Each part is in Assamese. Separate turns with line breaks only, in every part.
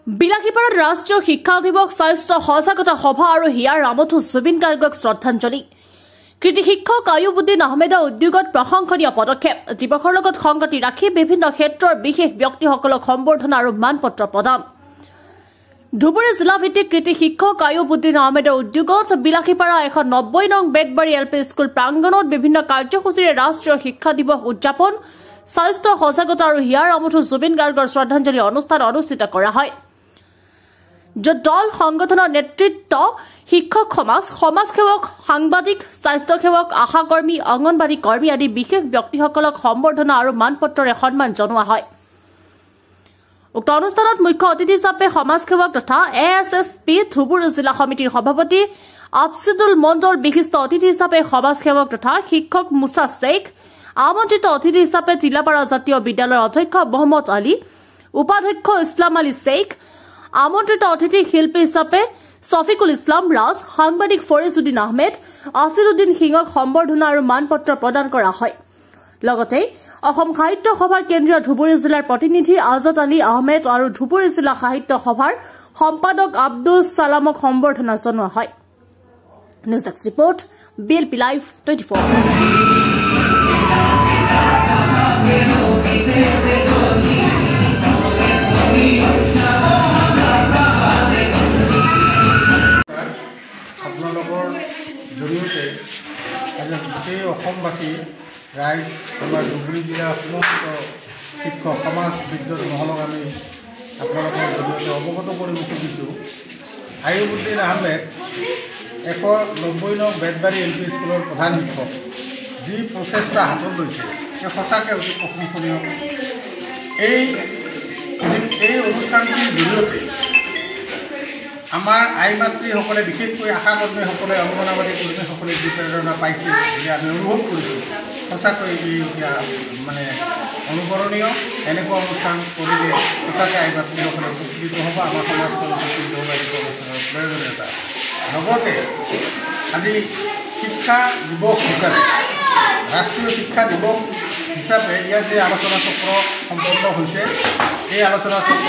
বিলাসীপাৰাত ৰাষ্ট্ৰীয় শিক্ষা দিৱস স্বাস্থ্য সজাগতা সভা আৰু হিয়াৰ ৰামথু জুবিন গাৰ্গক শ্ৰদ্ধাঞ্জলি। কৃতি শিক্ষক আয়ুবুদ্দিন আহমেদৰ উদ্যোগত প্ৰশংসনীয় পদক্ষেপ। দিৱসৰ লগত সংগতি ৰাখি বিভিন্ন ক্ষেত্ৰৰ বিশেষ ব্যক্তিসকলক সম্বৰ্ধনা আৰু মানপত্ৰ প্ৰদান। ধুবুৰী জিলা ভিত্তিক কৃতি শিক্ষক আয়ুবুদ্দিন আহমেদৰ উদ্যোগত বিলাসীপাৰা 190 নং বেতবাৰী এলপি স্কুল প্ৰাংগণত বিভিন্ন কাৰ্যসূচীৰে ৰাষ্ট্ৰীয় শিক্ষা দিৱস উদযাপন, স্বাস্থ্য সজাগতা আৰু হিয়াৰ ৰামথু জুবিন গাৰ্গৰ শ্ৰদ্ধাঞ্জলি অনুষ্ঠান অনুষ্ঠিত কৰা হয়। য'ত দল সংগঠনৰ নেতৃত্ব শিক্ষক সমাজসেৱক, সাংবাদিক, স্বাস্থ্যসেৱক, আশাকৰ্মী, অংগনবাড়ী কৰ্মী আদি বিশেষ ব্যক্তিসকলক সম্বৰ্ধনা আৰু মানপত্ৰৰে সন্মান জনোৱা হয়। উক্ত অনুষ্ঠানত মুখ্য অতিথি হিচাপে সমাজসেৱক তথা ASSP ধুবুৰী জিলা সমিতিৰ সভাপতি আফছিদুল মণ্ডল, বিশিষ্ট অতিথি হিচাপে সমাজসেৱক তথা শিক্ষক মুছা শ্বেখ, আমন্ত্ৰিত অতিথি হিচাপে তিলাপাৰা জাতীয় বিদ্যালয়ৰ অধ্যক্ষ মহম্মদ আলী, উপাধ্যক্ষ ইছলাম আলী শ্বেখ, আমন্ত্ৰিত অতিথি শিল্পী হিচাপে ছফিকুল ইছলাম ৰাজ, সাংবাদিক ফৰিজউদ্দিন আহমেদ, আছিৰুদ্দিন সিঙক সম্বৰ্ধনা আৰু মানপত্ৰ প্ৰদান কৰা হয়। লগতে অসম সাহিত্য সভাৰ কেন্দ্ৰীয় ধুবুৰী জিলাৰ প্ৰতিনিধি আজাদ আলী আহমেদ আৰু ধুবুৰী জিলা সাহিত্য সভাৰ সম্পাদক আব্দুল ছালামক সম্বৰ্ধনা জনোৱা হয়। News desk report, BLP live 24।
আপোনালোকৰ জৰিয়তে গোটেই অসমবাসী ৰাইজ আমাৰ ধুবুৰী জিলাৰ সমস্ত শিক্ষক সমাজ বিদ্যুৎ মহলক আমি আপোনালোকৰ জৰিয়তে অৱগত কৰিব খুজিছোঁ। আয়ুবুদ্দিন আহমেদ 190 নং বেতবাৰী LP স্কুলৰ প্ৰধান শিক্ষক। যি প্ৰচেষ্টা হাতত লৈছে সেই সঁচাকৈ অতি প্ৰশংসনীয়। এই অনুষ্ঠানটিৰ জৰিয়তে আমাৰ আই মাতৃসকলে, বিশেষকৈ আশাকৰ্মীসকলে, অংগনবাড়ী কৰ্মীসকলে যি প্ৰেৰণা পাইছে, যে আমি অনুভৱ কৰিছোঁ, সঁচাকৈ এই মানে অনুকৰণীয়। এনেকুৱা অনুষ্ঠান কৰিলে সঁচাকৈ আই মাতৃসকলে উপকৃত হ'ব, আমাৰ সমাজখন উপকৃত হ'ব। এনেকুৱা অনুষ্ঠানৰ প্ৰয়োজনীয়তা লগতে আজি শিক্ষা দিৱস হিচাপে, ৰাষ্ট্ৰীয় শিক্ষা দিৱস হিচাপে ইয়াত যে আলোচনা চক্ৰ সম্পন্ন হৈছে, এই আলোচনা চক্ৰ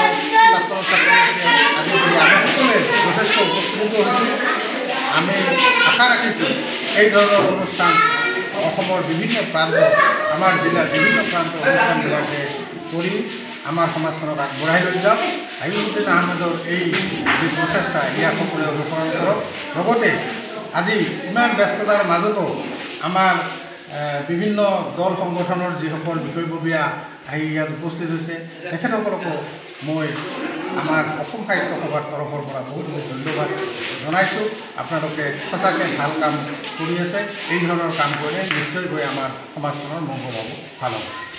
ছাত্ৰ ছাত্ৰীসকলে আজি আমি সকলোৱে যথেষ্ট উপকৃত হৈছোঁ। আমি আশা ৰাখিছোঁ এই ধৰণৰ অনুষ্ঠান অসমৰ বিভিন্ন প্ৰান্ত, আমাৰ জিলাৰ বিভিন্ন প্ৰান্ত অনুষ্ঠানবিলাকে কৰি আমাৰ সমাজখনক আগবঢ়াই লৈ যাওক। আয়ুবুদ্দিন আহমেদৰ এই যি প্ৰচেষ্টা, ইয়াক সকলোৱে অনুসৰণ কৰক। লগতে আজি ইমান ব্যস্ততাৰ মাজতো আমাৰ বিভিন্ন দল সংগঠনৰ যিসকল বিষয়ববীয়া আহি ইয়াত উপস্থিত হৈছে, তেখেতসকলকো মই আমাৰ অসম সাহিত্য সভাৰ তৰফৰ পৰা বহুত বহুত ধন্যবাদ জনাইছোঁ। আপোনালোকে সঁচাকৈ ভাল কাম কৰি আছে। এই ধৰণৰ কাম কৰিলে নিশ্চয়কৈ আমাৰ সমাজখনৰ মংগল হ'ব, ভাল হ'ব।